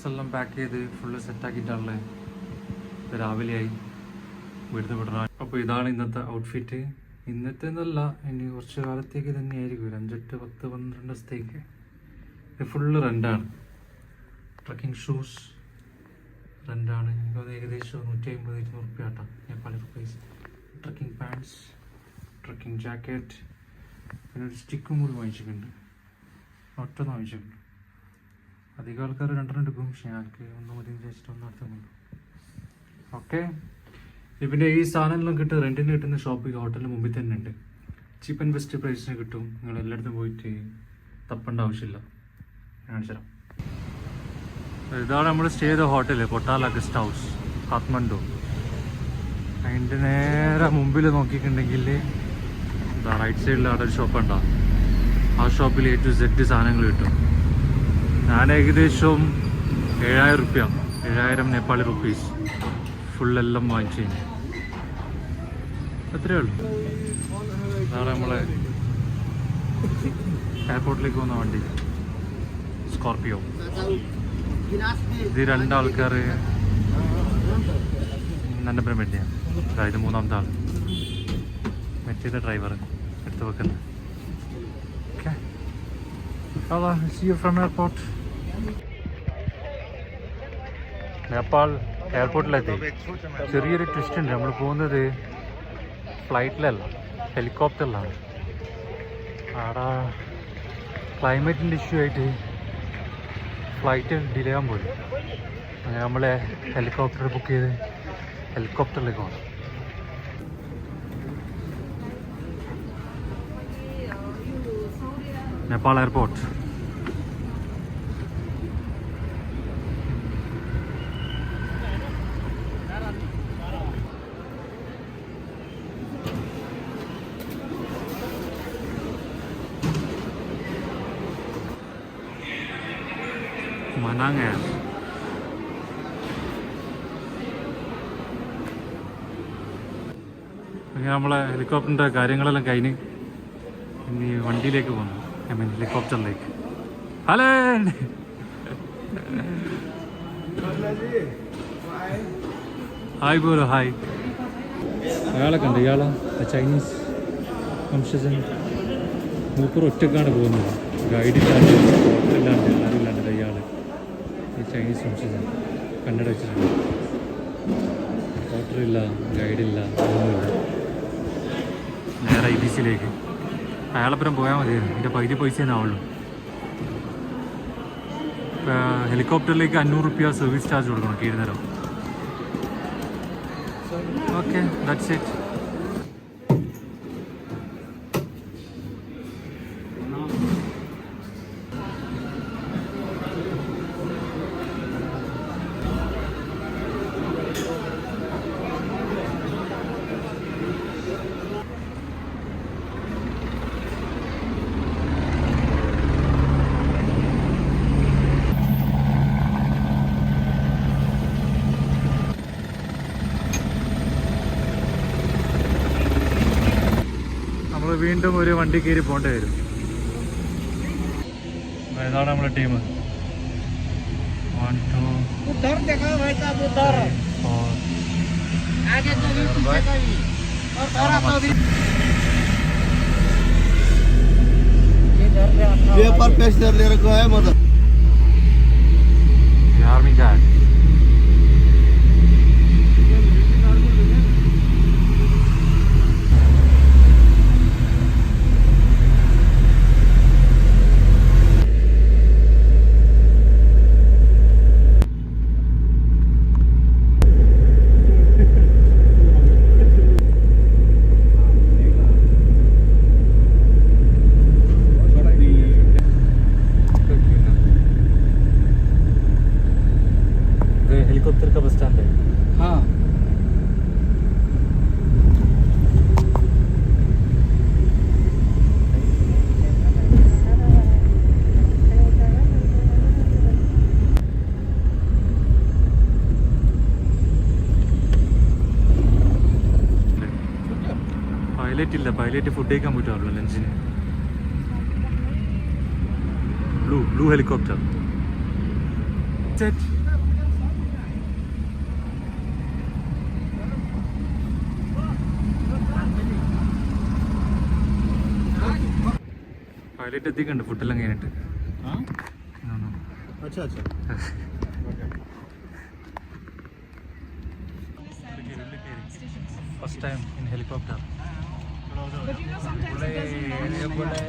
ഡ്രസ്സെല്ലാം pack ചെയ്ത് full സെറ്റാക്കിയിട്ടുള്ളത്. രാവിലെയായി വീട്ടിൽ വിടണം. അപ്പോൾ ഇതാണ് ഇന്നത്തെ ഔട്ട്ഫിറ്റ്. ഇന്നത്തെ എന്നല്ല, ഇനി കുറച്ച് കാലത്തേക്ക് തന്നെയായിരിക്കും, ഒരു 5, 8, 10, 12 ദിവസത്തേക്ക്. ഇത് ഫുള്ള് റെൻ്റാണ്. ട്രക്കിംഗ് ഷൂസ് റെൻ്റാണ്. എനിക്കത് ഏകദേശം 150-200 റുപ്യ ആട്ടോ, Nepali rupees. Trekking pants, trekking jacket, പിന്നെ ഒരു സ്റ്റിക്കും കൂടി വാങ്ങിച്ചിട്ടുണ്ട്. ഒറ്റൊന്ന് വാങ്ങിച്ചിട്ടുണ്ട്. അധികം ആൾക്കാർ 2 എടുക്കും, പക്ഷേ ഞങ്ങൾക്ക് 1 മതി വിചാരിച്ചിട്ട് 1 അടുത്തുണ്ട്. ഓക്കെ. പിന്നെ ഈ സാധനമെല്ലാം കിട്ടും, റെൻറ്റിന് കിട്ടുന്ന ഷോപ്പ് ഹോട്ടലിന് മുമ്പിൽ തന്നെ ഉണ്ട്. ചീപ്പ് ആൻഡ് ബെസ്റ്റ് പ്രൈസിന് കിട്ടും. നിങ്ങൾ എല്ലായിടത്തും പോയിട്ട് തപ്പേണ്ട ആവശ്യമില്ല. കാണിച്ചു തരാം. ഇതാണ് നമ്മൾ സ്റ്റേ ചെയ്ത ഹോട്ടൽ, കൊട്ടാല ഗസ്റ്റ് ഹൗസ്, കാഠ്മണ്ഡു. അതിൻ്റെ നേരെ മുമ്പിൽ നോക്കിയിട്ടുണ്ടെങ്കിൽ എന്താ റൈറ്റ് സൈഡിൽ അവിടെ ഒരു ഷോപ്പ് ഉണ്ടാവും. ആ ഷോപ്പിൽ A to Z സാധനങ്ങൾ കിട്ടും. ഞാൻ ഏകദേശം 7000 റുപ്യ, 7000 നേപ്പാളി റുപ്പീസ് ഫുള്ളെല്ലാം വാങ്ങിച്ചു. അത്രയേ ഉള്ളൂ. അതാണ് നമ്മളെ എയർപോർട്ടിലേക്ക് പോകുന്ന വണ്ടി, സ്കോർപിയോ. ഇത് 2 ആൾക്കാർ എൻ്റെ പേര് മെറ്റിയാണ്. അതായത് 3ാമത്തെ ആൾ മെറ്റിയുടെ ഡ്രൈവർ എടുത്ത് വെക്കുന്നത്. Okay, see you from airport. Nepal എയർപോർട്ടിലെത്തി. ചെറിയൊരു ട്വിസ്റ്റ് ഉണ്ട്. നമ്മൾ പോകുന്നത് ഫ്ലൈറ്റിലല്ല, ഹെലികോപ്റ്ററിലാണ്. അവിടെ ക്ലൈമറ്റിൻ്റെ ഇഷ്യൂ ആയിട്ട് ഫ്ലൈറ്റ് ഡിലേ ആകാൻ പോലും. അങ്ങനെ നമ്മൾ ഹെലികോപ്റ്റർ ബുക്ക് ചെയ്ത് ഹെലികോപ്റ്ററിലേക്ക് പോകണം. നേപ്പാൾ എയർപോർട്ട്. മനാങ്. അങ്ങനെ നമ്മളെ ഹെലികോപ്റ്ററിൻ്റെ കാര്യങ്ങളെല്ലാം കഴിഞ്ഞ് ഇനി വണ്ടിയിലേക്ക് പോകുന്നു. ഹെലികോപ്റ്ററിലേക്ക്. Hello, hi Polo, hi. അയാളെ കണ്ടു, ഇയാളാ ചൈനീസ് വംശജൻ. മൂപ്പർ ഒറ്റക്കാണ് പോകുന്നത്, ഗൈഡില്ലാണ്ട്, ഹോട്ടലില്ലാണ്ട്, ആരുമില്ലാണ്ട്. ഇയാൾ ഈ ചൈനീസ് വംശജൻ കന്നഡ വെച്ചിട്ടുണ്ട്. ഹോട്ടലില്ല, ഗൈഡില്ല, ഒന്നുമില്ല. നേരെ IBCയിലേക്ക്. അയാളപ്പുറം പോയാൽ മതിയായിരുന്നു. എൻ്റെ പകുതി പൈസ തന്നെ ആവുള്ളൂ. ഹെലികോപ്റ്ററിലേക്ക് 500 റുപ്യ സർവീസ് ചാർജ് കൊടുക്കണം കീഴുന്നേരം. Okay, that's it. വീണ്ടും ഒരു വണ്ടി കയറി പോകേണ്ടി വരും. ഏതാണ് നമ്മളെ ടീം? 1, 2, 3, 4. ये पर पैसेंजर ले रखा है मदर आर्मी का है. हेलीकॉप्टर का बस स्टैंड है. हाँ, പൈലറ്റ് ഇല്ല. പൈലറ്റ് ഫുഡ് കഴിക്കാൻ പറ്റുമല്ലോ ലഞ്ചിന്. Blue helicopter. excited. പൈലറ്റ് എത്തിക്കണ്ട് ഫുഡെല്ലാം കഴിഞ്ഞിട്ട്. अच्छा अच्छा First time in helicopter. But you know sometimes it doesn't matter.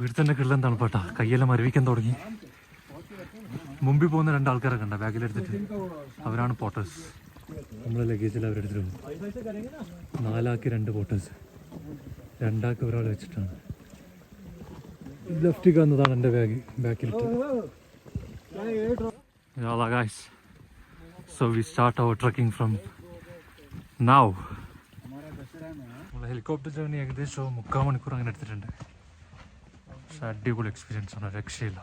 വീട്ടിൽ തന്നെ കിള്ളം തണുപ്പാട്ടാ, കയ്യെല്ലാം മരവിക്കാൻ തുടങ്ങി. മുമ്പിൽ പോകുന്ന രണ്ടാൾക്കാരെ കണ്ട ബാഗിലെടുത്തിട്ട്, അവരാണ് പോട്ടേഴ്സ്. നമ്മളെ ലഗേജിൽ അവരെടുത്തിട്ട് 4 ആൾക്ക് 2 പോട്ടേഴ്സ്, 2 ആൾക്ക് ഒരാൾ വെച്ചിട്ടാണ്. ലെഫ്റ്റിൽ വന്നതാണ് എൻ്റെ bag, ബാക്കിലിട്ട്. Yeah, guys. So we start our trekking from now. നമ്മൾ ഹെലികോപ്റ്റർ ജേർണി ഏകദേശം 3/4 മണിക്കൂർ അങ്ങനെ എടുത്തിട്ടുണ്ട്. പക്ഷെ അടിപൊളി എക്സ്പീരിയൻസ് ആണ്, രക്ഷയില്ല.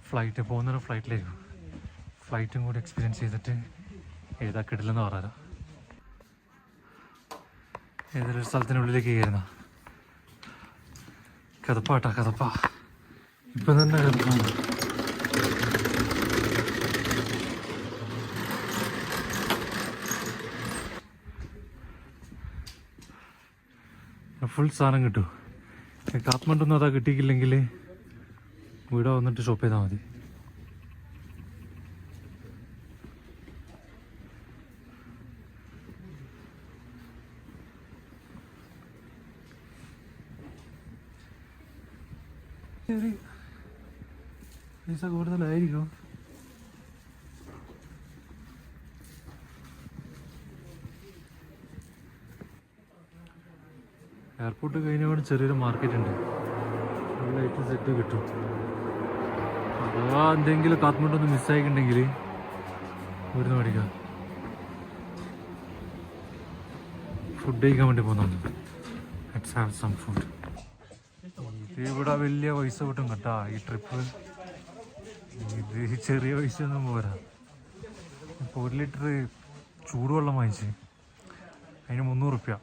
ഫ്ലൈറ്റ് പോകുന്നൊരു ഫ്ലൈറ്റിലേക്ക് ഫ്ലൈറ്റും കൂടി എക്സ്പീരിയൻസ് ചെയ്തിട്ട് ഏതാ കിടില്ലെന്ന് പറയാം. ഏതൊരു സ്ഥലത്തിനുള്ളിലേക്ക് കയറുന്ന കഥപ്പാട്ടാ, കഥപ്പാ ഇപ്പം തന്നെ കഥപ്പാണ്. ഫുൾ സാധനം കിട്ടും. കാത്മണ്ഡൊന്നും അതാ കിട്ടിയില്ലെങ്കിൽ ഇവിടെ വന്നിട്ട് ഷോപ്പ് ചെയ്താൽ മതി. പൈസ കൂടുതലായിരിക്കും. എയർപോർട്ട് കഴിഞ്ഞവിടെ ചെറിയൊരു മാർക്കറ്റ് ഉണ്ട്, നല്ലതായിട്ട് സെറ്റ് കിട്ടും. അഥവാ എന്തെങ്കിലും കാത്മണ്ഡൊന്ന് മിസ്സായിട്ടുണ്ടെങ്കിൽ ഇവിടുന്ന് മേടിക്കാം. ഫുഡ് കഴിക്കാൻ വേണ്ടി പോകുന്നു. Let's have some food. ഇത് ഇവിടെ വലിയ പൈസ കിട്ടും കേട്ടാ ഈ ട്രിപ്പ്. ഇത് ചെറിയ പൈസ ഒന്നും പോരാ. ഇപ്പോൾ 1 ലിറ്റർ ചൂടുവെള്ളം വാങ്ങിച്ച് അതിന് 300 റുപ്യ.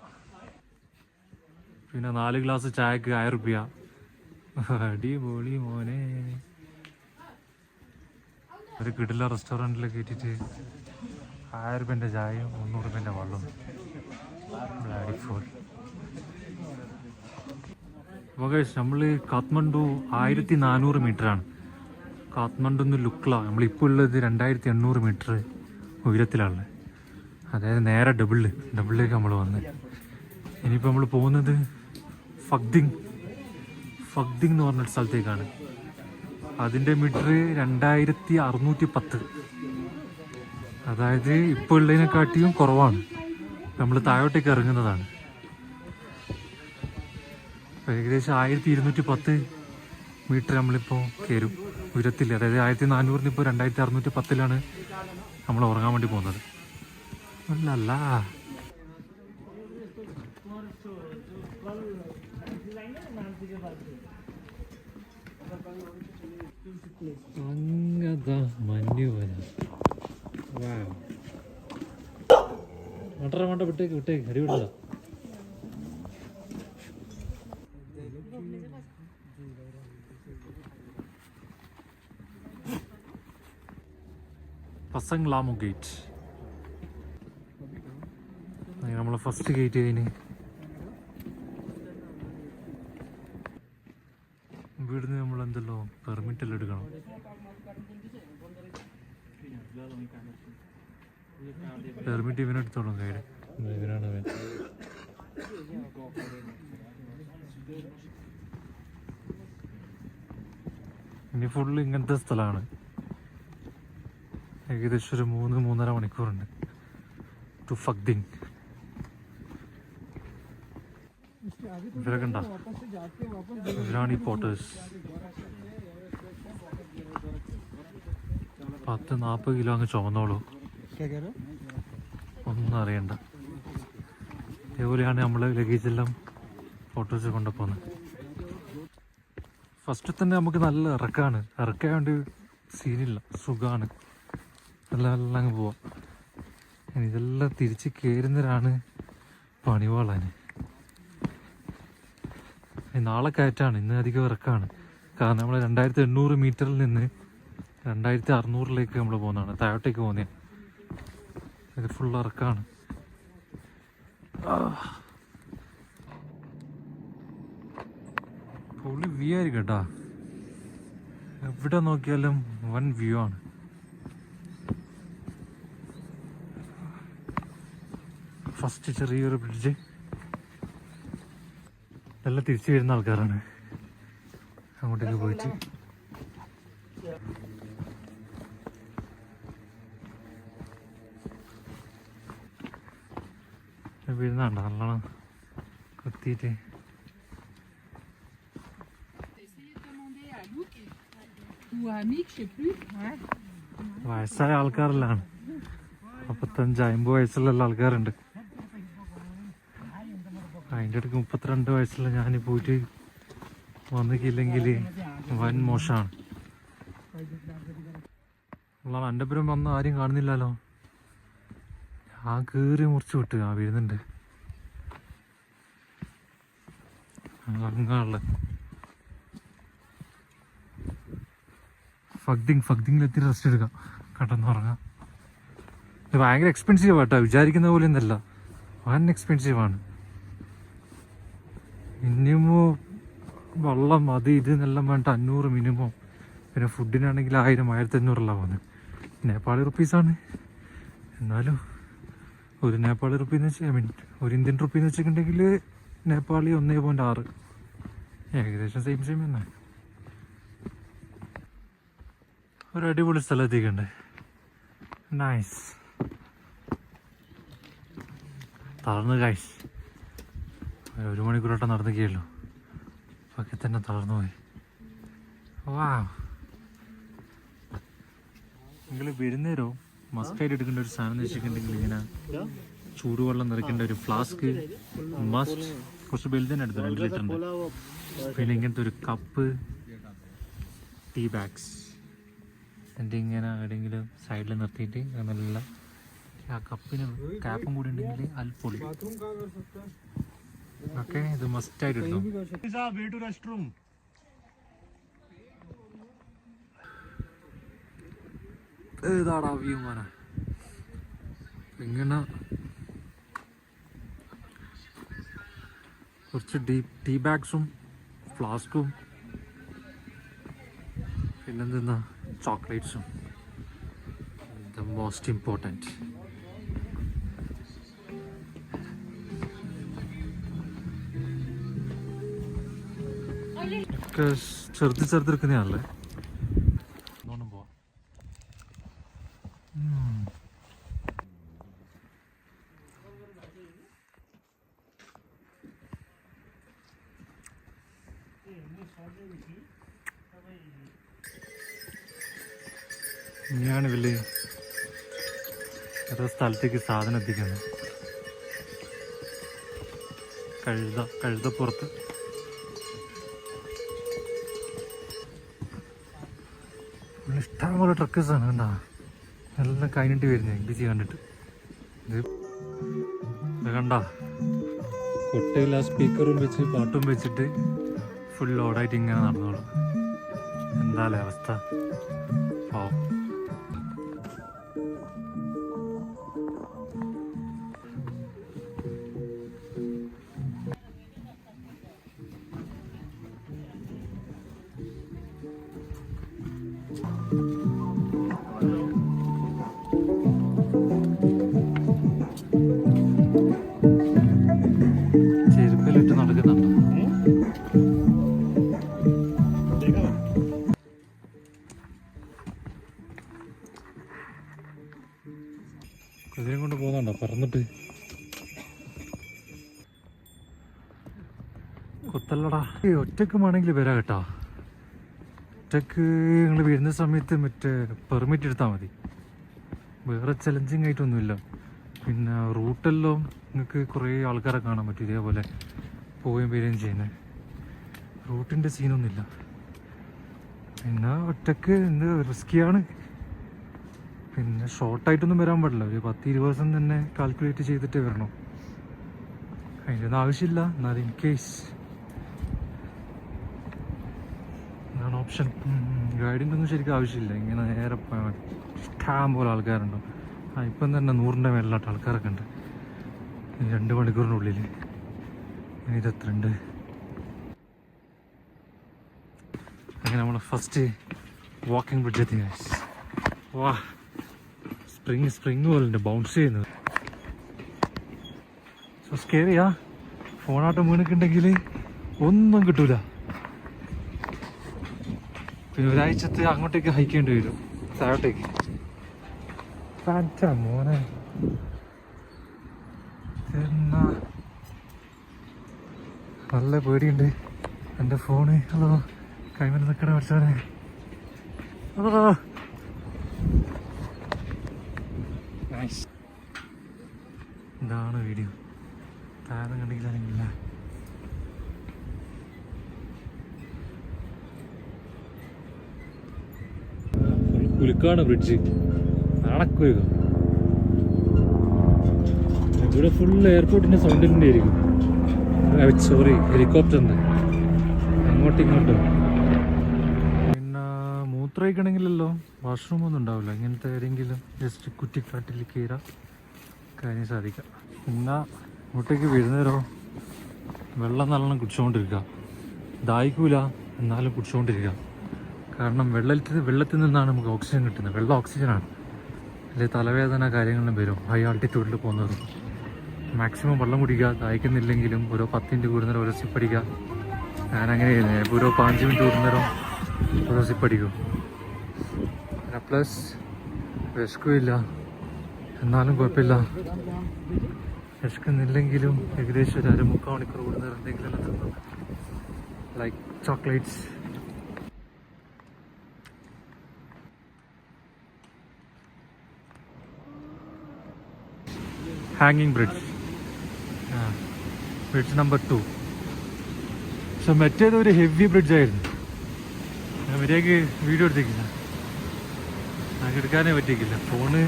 പിന്നെ 4 ഗ്ലാസ് ചായക്ക് 1000 റുപ്യ. അടിപൊളി മോനെ. ഒരു കിടില റെസ്റ്റോറൻറ്റിലൊക്കെ ഇട്ടിട്ട് 1000 റുപ്യൻ്റെ ചായയും 300 റുപ്യൻ്റെ വെള്ളവും. അപ്പോൾ നമ്മൾ കാത്മണ്ഡു 1400 മീറ്ററാണ്. കാത്മണ്ഡുന്ന് ലുക്ല നമ്മളിപ്പോൾ ഉള്ളത് 2800 മീറ്റർ ഉയരത്തിലാണ്. അതായത് നേരെ ഡബിളിലേക്ക് നമ്മൾ വന്ന്. ഇനിയിപ്പോൾ നമ്മൾ പോകുന്നത് ഫഗ്ദിങ് എന്ന് പറഞ്ഞൊരു സ്ഥലത്തേക്കാണ്. അതിൻ്റെ മീറ്റർ 2610. അതായത് ഇപ്പോൾ ഉള്ളതിനെക്കാട്ടിയും കുറവാണ്. നമ്മൾ താഴോട്ടേക്ക് ഇറങ്ങുന്നതാണ്. ഏകദേശം 1210 മീറ്റർ നമ്മളിപ്പോൾ കയറും ഉയരത്തിൽ. അതായത് 1400 ഇപ്പോൾ 2610 നമ്മൾ ഉറങ്ങാൻ വേണ്ടി പോകുന്നത്. അല്ലല്ല അങ്ങതാ മഞ്ഞു പോലെ. വേണ്ട വിട്ടേക്ക് അടിപൊളില്ല. പസങ് ലാമു ഗേറ്റ് നമ്മളെ ഫസ്റ്റ് ഗേറ്റ് കഴിഞ്ഞ് ഇവിടുന്ന് നമ്മൾ എന്തല്ലോ പെർമിറ്റ് എല്ലാം എടുക്കണം. പെർമിറ്റ് ഇവനെടുത്തോളും കയ്യിൽ. ഇവനാണ് അവൻ. ഇനി ഫുള്ള് ഇങ്ങനത്തെ സ്ഥലമാണ്. ഏകദേശം ഒരു 3-3.5 മണിക്കൂറുണ്ട് ടു ഫഗ്ദിങ്. ഇവരൊക്കെ ഉണ്ടോ? ഇവരാണ് ഈ പോട്ടേഴ്സ്. 10-40 കിലോ അങ്ങ് ചുമന്നോളൂ, ഒന്നും അറിയണ്ട. ഇതേപോലെയാണ് നമ്മൾ ലഗേജെല്ലാം ഫോട്ടോസ് കൊണ്ടുപോകുന്നത്. ഫസ്റ്റ് തന്നെ നമുക്ക് നല്ല ഇറക്കാണ്ട് സീനില്ല, സുഖമാണ്. എല്ലാം അങ്ങ് പോവാം. ഇതെല്ലാം തിരിച്ച് കയറുന്നവരാണ് പണിവാളാൻ. നാളെ കയറ്റാണ്, ഇന്ന് അധികം ഇറക്കാണ്. കാരണം നമ്മൾ 2800 മീറ്ററിൽ നിന്ന് 2600 നമ്മൾ പോകുന്നതാണ്, താഴോട്ടേക്ക് പോകുന്നതാണ്. ഇത് ഫുൾ ഇറക്കാണ്. പൊളി വ്യൂ ആയിരിക്കും കേട്ടോ. എവിടെ നോക്കിയാലും വൻ വ്യൂ ആണ്. ഫസ്റ്റ് ചെറിയൊരു ബ്രിഡ്ജ്. എല്ലാം തിരിച്ചു വരുന്ന ആൾക്കാരാണ് അങ്ങോട്ടേക്ക് പോയിട്ട്. വീഴുന്നുണ്ടോ നല്ലോണം കത്തിയിട്ട്. വയസ്സായ ആൾക്കാരെല്ലാം 45-50 വയസ്സുള്ള ആൾക്കാരുണ്ട്. അതിൻ്റെ ഇടയ്ക്ക് 32 വയസ്സുള്ള ഞാൻ പോയിട്ട് വന്നിട്ടില്ലെങ്കിൽ വൻ മോശമാണ്. എൻ്റെ പുരം വന്ന് ആരും കാണുന്നില്ലല്ലോ. ഞാൻ കയറി മുറിച്ച് വിട്ട് വരുന്നുണ്ട് അങ്ങാനുള്ള ഫഗ്ദിങ്ങിലെത്തി റെസ്റ്റ് എടുക്കാം, കടന്നുറങ്ങാം. ഇത് ഭയങ്കര എക്സ്പെൻസീവ് ആട്ടോ, വിചാരിക്കുന്ന പോലെ ഒന്നല്ല, വൻ എക്സ്പെൻസീവാണ്. മിനിമം വെള്ളം അത് ഇത് എന്നെല്ലാം വേണ്ട 500 മിനിമം. പിന്നെ ഫുഡിനാണെങ്കിൽ 1000-1500 പോകുന്നത്. നേപ്പാളി റുപ്പീസാണ്. എന്നാലും ഒരു നേപ്പാളി റുപ്പീന്ന് വെച്ചാൽ ഒരു ഇന്ത്യൻ റുപ്പീന്ന് വെച്ചിട്ടുണ്ടെങ്കിൽ നേപ്പാളി 1.6, ഏകദേശം സെയിം തന്നെ. ഒരു അടിപൊളി സ്ഥലത്തേക്കുണ്ട്. നൈസ്. തളർന്ന് ഗൈസ്, 1 മണിക്കൂറോട്ടം നടന്നിക്കല്ലോ, ഒക്കെ തന്നെ തളർന്നു പോയി. വാ, നിങ്ങൾ വരുന്നേരോ മസ്റ്റായിട്ട് എടുക്കേണ്ട ഒരു സാധനം എന്ന് വെച്ചിട്ടുണ്ടെങ്കിൽ ഇങ്ങനെ ചൂടുവെള്ളം നിറയ്ക്കേണ്ട ഒരു ഫ്ലാസ്ക് മസ്റ്റ്. കുറച്ച് ബെൽജൻ എടുത്തു 2 ലിറ്ററിൻ്റെ. പിന്നെ ഇങ്ങനത്തെ ഒരു കപ്പ്, ടീ ബാഗ്സ്, എന്നിട്ട് ഇങ്ങനെ എവിടെയെങ്കിലും സൈഡിൽ നിർത്തിയിട്ട് നല്ല ആ കപ്പിന് ക്യാപ്പും കൂടി ഉണ്ടെങ്കിൽ അൽപ്പൊളി. ഓക്കെ, ഇത് മസ്റ്റായിട്ട് ഇടണം. ഇതാടാ വ്യൂ മാന. ഇങ്ങനെ കുറച്ച് ടീ ബാഗ്സും ഫ്ലാസ്കും പിന്നെന്തെന്നാ ചോക്ലേറ്റ്സും. The most important. ഒക്കെ ചെറുതെടുക്കുന്നതാണല്ലേ. ഒന്നും പോവാം. ഞാൻ ഇവല് ഓരോ സ്ഥലത്തേക്ക് സാധനം എത്തിക്കുന്നത്. കഴുതപ്പുറത്ത് ഇഷ്ടംപോലെ ട്രക്കേഴ്സാണ് കണ്ടാ. എല്ലാം കഴിഞ്ഞിട്ട് വരുന്നത് ബിസി കണ്ടിട്ട്. ഇത് കണ്ട കൊട്ടയിൽ ആ സ്പീക്കറും വെച്ച് പാട്ടും വെച്ചിട്ട് ഫുൾ ലോഡായിട്ട് ഇങ്ങനെ നടന്നോളൂ. എന്താല്ലേ അവസ്ഥ. പാവം. ചെരുപ്പിലിട്ട് നടക്കുന്നുണ്ട്. കുതിരയും കൊണ്ട് പോകുന്നുണ്ടോ പറന്നിട്ട്? കൊത്തല്ലടാ. ഒറ്റക്ക് വേണമെങ്കിൽ വരാം കേട്ടോ. ഒറ്റക്ക് നിങ്ങൾ വരുന്ന സമയത്ത് മറ്റേ പെർമിറ്റ് എടുത്താൽ മതി. വേറെ ചലഞ്ചിങ് ആയിട്ടൊന്നുമില്ല. പിന്നെ റൂട്ടെല്ലാം നിങ്ങൾക്ക് കുറേ ആൾക്കാരെ കാണാൻ പറ്റും ഇതേപോലെ പോവുകയും വരികയും ചെയ്യുന്നത്. റൂട്ടിൻ്റെ സീനൊന്നുമില്ല. പിന്നെ ഒറ്റക്ക് എന്ത് റിസ്ക്കിയാണ്. പിന്നെ ഷോർട്ടായിട്ടൊന്നും വരാൻ പാടില്ല. ഒരു 10-20 തന്നെ കാൽക്കുലേറ്റ് ചെയ്തിട്ട് വരണം. അതിൻ്റെ ഒന്നും ആവശ്യമില്ല. എന്നാലും ഇൻ കേസ് അതാണ് ഓപ്ഷൻ. ഗൈഡിൻ്റെ ഒന്നും ശരിക്കും ആവശ്യമില്ല. ഇങ്ങനെ നേരെ ഇഷ്ടം പോലെ ആൾക്കാരുണ്ടോ. ഇപ്പം തന്നെ 100ൻ്റെ മേലിലായിട്ട് ആൾക്കാരൊക്കെ ഉണ്ട് 2 മണിക്കൂറിനുള്ളിൽ. 22. അങ്ങനെ നമ്മൾ ഫസ്റ്റ് വാക്കിംഗ് ബ്രിഡ്ജ് എത്തി. വാ, സ്പ്രിങ് പോലെ ഉണ്ട് ബൗൺസ് ചെയ്യുന്നത്. സോ സ്കേറിയാ. ഫോണാട്ടം വീണിട്ടുണ്ടെങ്കിൽ ഒന്നും കിട്ടൂല. പിന്നെ ഒരാഴ്ചത്തെ അങ്ങോട്ടേക്ക് ഹൈക്കേണ്ടി വരും താഴോട്ടേക്ക്. മോനെ എന്നാ നല്ല പേടിയുണ്ട്. എൻ്റെ ഫോണ് ഹലോ കൈമൽ നിൽക്കണ പഠിച്ചോനെ. Hello nice. ഇതാണ് വീഡിയോ. താഴെ കണ്ടില്ല. കുലുക്കാണ് ബ്രിഡ്ജ്. നടക്കുക ഇവിടെ ഫുള്ള് എയർപോർട്ടിൻ്റെ സൗണ്ടിൻ്റെ ആയിരിക്കും. സോറി, ഹെലികോപ്റ്ററിൻ്റെ അങ്ങോട്ടും ഇങ്ങോട്ടും. പിന്നെ മൂത്രമൊഴിക്കണമെങ്കിലല്ലോ വാഷ്റൂമൊന്നും ഉണ്ടാവില്ല. ഇങ്ങനത്തെ ഏതെങ്കിലും ജസ്റ്റ് കുറ്റിക്കാട്ടിൽ കയറാൻ കാര്യം സാധിക്കാം. പിന്നെ ഇങ്ങോട്ടേക്ക് വരുന്നേരോ വെള്ളം നല്ലോണം കുടിച്ചുകൊണ്ടിരിക്കുക. ദാഹിക്കൂല എന്നാലും കുടിച്ചുകൊണ്ടിരിക്കുക. കാരണം വെള്ളത്തിൽ നിന്നാണ് നമുക്ക് ഓക്സിജൻ കിട്ടുന്നത്. വെള്ളം ഓക്സിജനാണ്. അല്ലെങ്കിൽ തലവേദന കാര്യങ്ങളും വരും ഹൈ ആൾട്ടിറ്റ്യൂഡിൽ പോകുന്നത്. മാക്സിമം വെള്ളം കുടിക്കുക. ദാഹിക്കുന്നില്ലെങ്കിലും ഓരോ 10 മിനിറ്റ് കൂടുന്നേരം ഓരോ സിപ്പ് അടിക്കുക. ഞാനങ്ങനെ ചെയ്യുന്നത്. ഓരോ 5 മിനിറ്റ് കൂടുന്നേരം ഓരോ സിപ്പ് അടിക്കും. പിന്നെ പ്ലസ് വിശക്കുമില്ല എന്നാലും കുഴപ്പമില്ല. വിശക്കുന്നില്ലെങ്കിലും ഏകദേശം ഒരു 3/4 മണിക്കൂർ കൂടുന്നേരം എന്തെങ്കിലും തിന്നും. Like chocolates. ഹാങ്ങിങ് ബ്രിഡ്ജ്. Bridge number 2. പക്ഷെ മറ്റേത് ഒരു ഹെവി ബ്രിഡ്ജായിരുന്നു. ഞാൻ വരെയൊക്കെ വീഡിയോ എടുത്തേക്കില്ല. നമുക്ക് എടുക്കാനേ പറ്റിക്കില്ല. ഫോണ്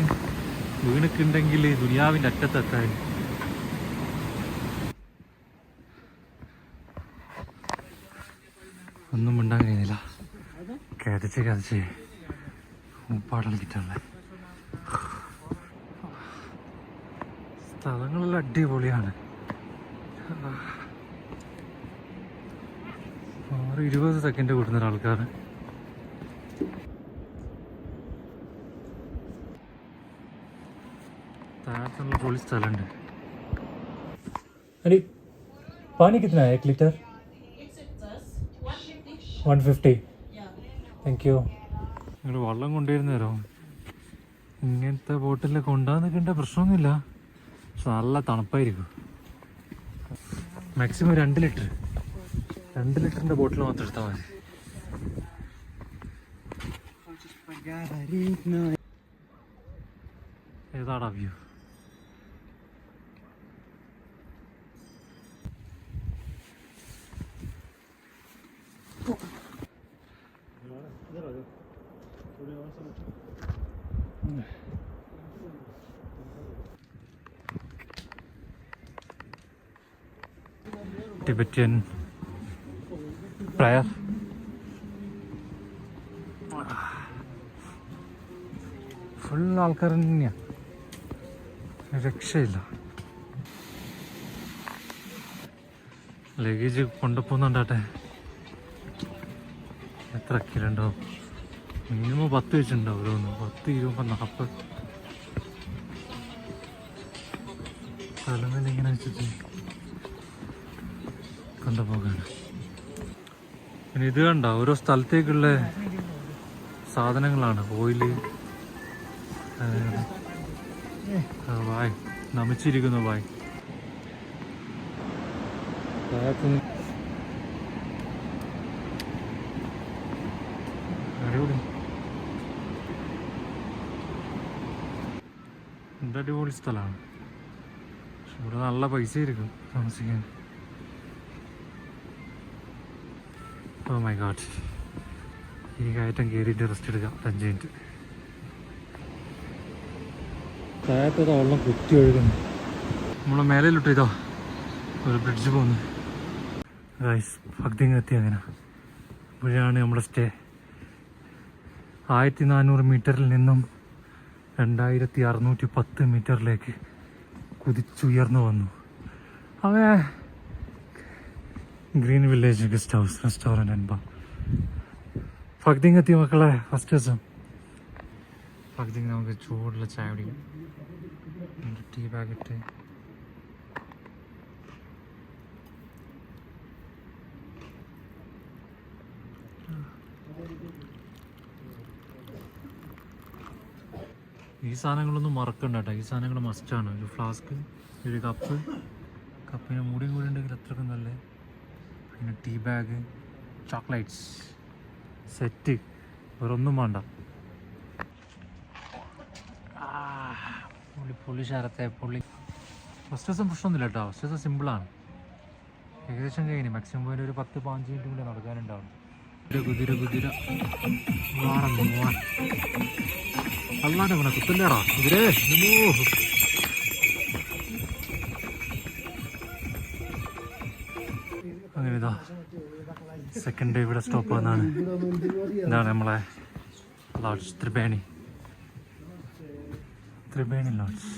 വീണക്കുണ്ടെങ്കിൽ ദുനിയാവിൻ്റെ അറ്റത്തെത്താൻ. ഒന്നും മിണ്ടാൻ കഴിയുന്നില്ല. കരച്ച് ഉപ്പാടലിക്കിട്ടുള്ള സ്ഥലങ്ങളെല്ലാം അടിപൊളിയാണ്. 20 സെക്കൻഡ് കൂടുന്ന ആൾക്കാർ. താഴത്തുള്ള പൊളി സ്ഥലമുണ്ട്. अरे पानी कितना है 1 लीटर? 150. Thank you. നിങ്ങൾ വെള്ളം കൊണ്ടുവരുന്ന തരോ? ഇങ്ങനത്തെ ബോട്ടിലൊക്കെ കൊണ്ടുവന്നിട്ട് പ്രശ്നമൊന്നുമില്ല, പക്ഷെ നല്ല തണുപ്പായിരിക്കും. മാക്സിമം 2 ലിറ്റർ 2 ലിറ്ററിൻ്റെ ബോട്ടിൽ മാത്രം എടുത്താൽ മതി. ഏതാടാ വ്യൂ? Tibetan prayer. ഫുൾ ആൾക്കാർ തന്നെയാണ്, രക്ഷയില്ല. ലഗേജ് കൊണ്ടുപോകുന്നുണ്ടാട്ടെ. എത്ര കിലോ ഉണ്ടാവും? മിനിമം 10 വെച്ചിട്ടുണ്ടാവും ഓരോന്ന്. 10, 20, 40 തലമേൽ ഇങ്ങനെ വെച്ചിട്ട് കൊണ്ടുപോകാണ്. പിന്നെ ഇത് കണ്ട ഓരോ സ്ഥലത്തേക്കുള്ള സാധനങ്ങളാണ്. ഓയില്, വായ് നമിച്ചിരിക്കുന്നു. വായ് അടിപൊളി. അടിപൊളി സ്ഥലമാണ്. പക്ഷെ ഇവിടെ നല്ല പൈസ ആയിരിക്കും താമസിക്കാൻ. Oh my god. ഈ കയറ്റം കയറിയിട്ട് റെസ്റ്റ് എടുക്കാം 5 മിനിറ്റ്. താഴത്തത് വെള്ളം കുത്തി ഒഴുകുന്നു. നമ്മളെ മേലേലിട്ട് ഇതോ ഒരു ബ്രിഡ്ജ് പോകുന്നു. ഗൈസ് ഭക്തിങ് എത്തി. അങ്ങനെ ഇവിടെയാണ് നമ്മുടെ സ്റ്റേ. 1400 മീറ്ററിൽ നിന്നും 2610 മീറ്ററിലേക്ക് കുതിച്ചുയർന്നു വന്നു. അവേ green village guest house, restaurant and bar. ഭക്തിങ് എത്തി മക്കളെ. ഫസ്റ്റ് ദിവസം ഭക്തിങ്. നമുക്ക് ചൂടുള്ള ചായ കുടിക്കാം. Tea packet. ഈ സാധനങ്ങളൊന്നും മറക്കണ്ട കേട്ടോ. ഈ സാധനങ്ങൾ മസ്റ്റാണ്. ഒരു ഫ്ലാസ്ക്, ഒരു കപ്പിന് മൂടിയും കൂടി ഉണ്ടെങ്കിൽ അത്രയ്ക്കും നല്ല. പിന്നെ ടീ ബാഗ്, ചോക്ലേറ്റ്സ് സെറ്റ്, വേറൊന്നും വേണ്ട. പുള്ളി ശരത്തെ പുള്ളി. ഫസ്റ്റ് ദിവസം പ്രശ്നമൊന്നുമില്ല കേട്ടോ. ഫസ്റ്റ് ദിവസം സിമ്പിളാണ്. ഏകദേശം കഴിഞ്ഞു. മാക്സിമം പോയിട്ട് ഒരു 10-15 മിനിറ്റ് കൂടെ നടക്കാനുണ്ടാവും. കുതിര അല്ലാതെ വേണം കുത്തല്ലേടാ കുതിരേ. അങ്ങനെ ഇതാ സെക്കൻഡ് ഡേ ഇവിടെ സ്റ്റോപ്പ് വന്നാണ്. ഇതാണ് നമ്മളെ ലോഡ്ജ്, ത്രിവേണി ലോഡ്ജ്.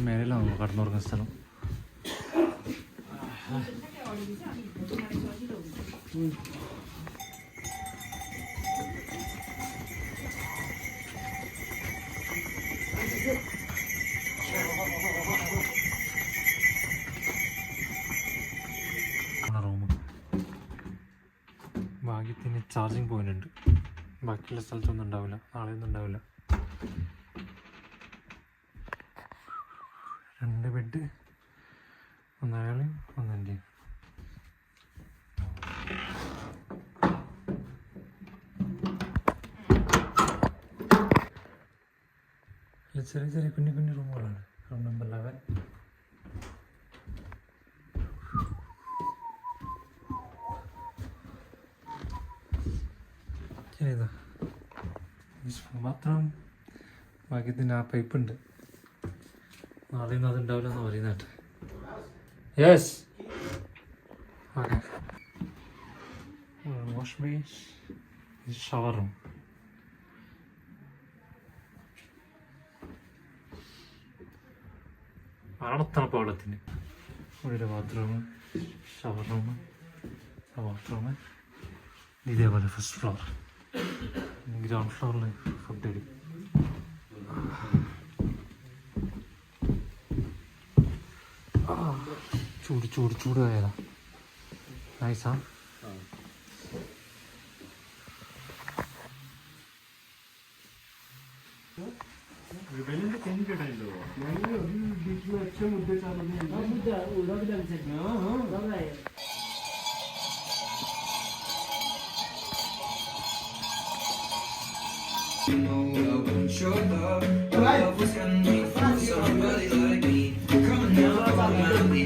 മേലാണ് കടന്നുറങ്ങുന്ന സ്ഥലം. റൂം ഭാഗ്യത്തിന് ചാർജിങ് പോയിന്റ് ഉണ്ട്. ബാക്കിയുള്ള സ്ഥലത്തൊന്നും ഉണ്ടാവില്ല, നാളെയൊന്നും ഉണ്ടാവില്ല. 2 ബെഡ്, 1 അയാളെയും 1 എൻ്റെയും. ചെറിയ ചെറിയ കുഞ്ഞു കുഞ്ഞു റൂമുകളാണ്. Room number 11. ഇതാ മാത്രം ഭാഗ്യത്തിന് ആ പൈപ്പ് ഉണ്ട്. നാളെയൊന്നും അതുണ്ടാവില്ല എന്ന് പറയുന്നേട്ട്. Yes okay. Wash basin, shower room. ആണത്തണുപ്പ് വെള്ളത്തിന്. ഇവിടെ ഒരു ബാത്റൂം, ഷവർ റൂം, ബാത്റൂം. ഇതേപോലെ ഫസ്റ്റ് ഫ്ലോർ. ഗ്രൗണ്ട് ഫ്ലോറിൽ ഫുഡ് അടി. ചൂട് ചൂട് ചൂട് ആയതാ. നൈസാ.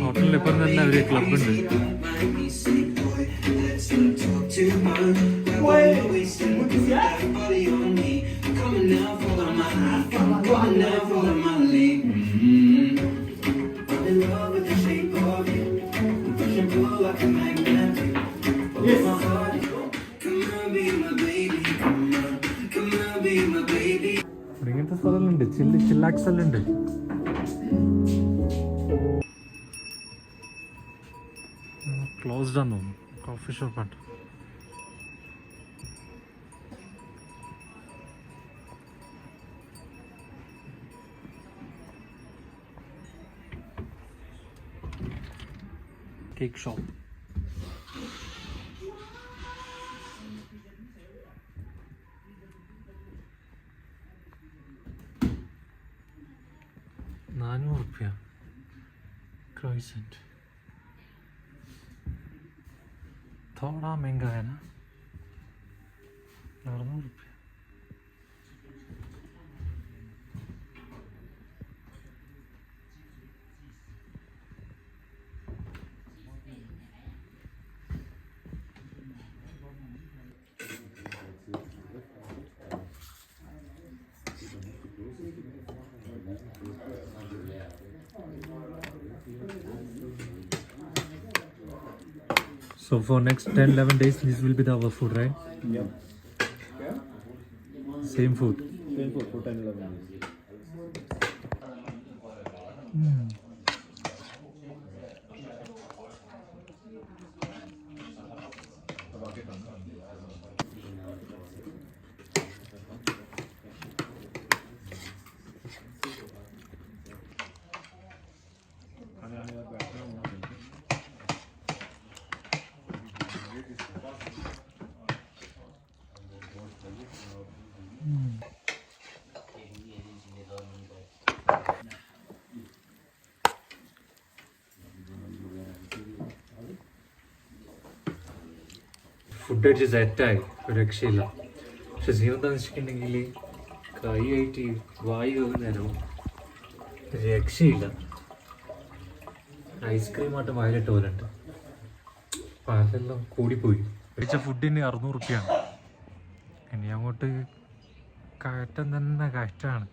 ഹോട്ടലിൽ ഇപ്പം തന്നെ ഒരു ക്ലബ് ഉണ്ട്. ഇങ്ങനത്തെ സ്ഥലമുണ്ട്, ചില്ലാക്സ് എല്ലാം ഉണ്ട്. ക്ലോസ്ഡ് ആണെന്ന് തോന്നുന്നു. കോഫി ഷോപ്പാണ്. Cake shop. ₹400 क्रोइसेंट. थोड़ा महंगा है ना. ₹400. So for next 10-11 days, this will be our food, right? Yep. Same food. Same for 10-11 days. Food അടിച്ച് സെറ്റായി, ഒരു രക്ഷയില്ല. പക്ഷെ സീൻ എന്താണെന്ന് വെച്ചിട്ടുണ്ടെങ്കിൽ കൈയായിട്ട് വായു കയറുന്നേരവും രക്ഷയില്ല. ഐസ്ക്രീമായിട്ട് വയലിട്ട് പോലുണ്ട്. പാലെല്ലാം കൂടിപ്പോയി. കഴിച്ച ഫുഡിന് ₹600. ഇനി അങ്ങോട്ട് കയറ്റം തന്നെ കയറ്റാണ്.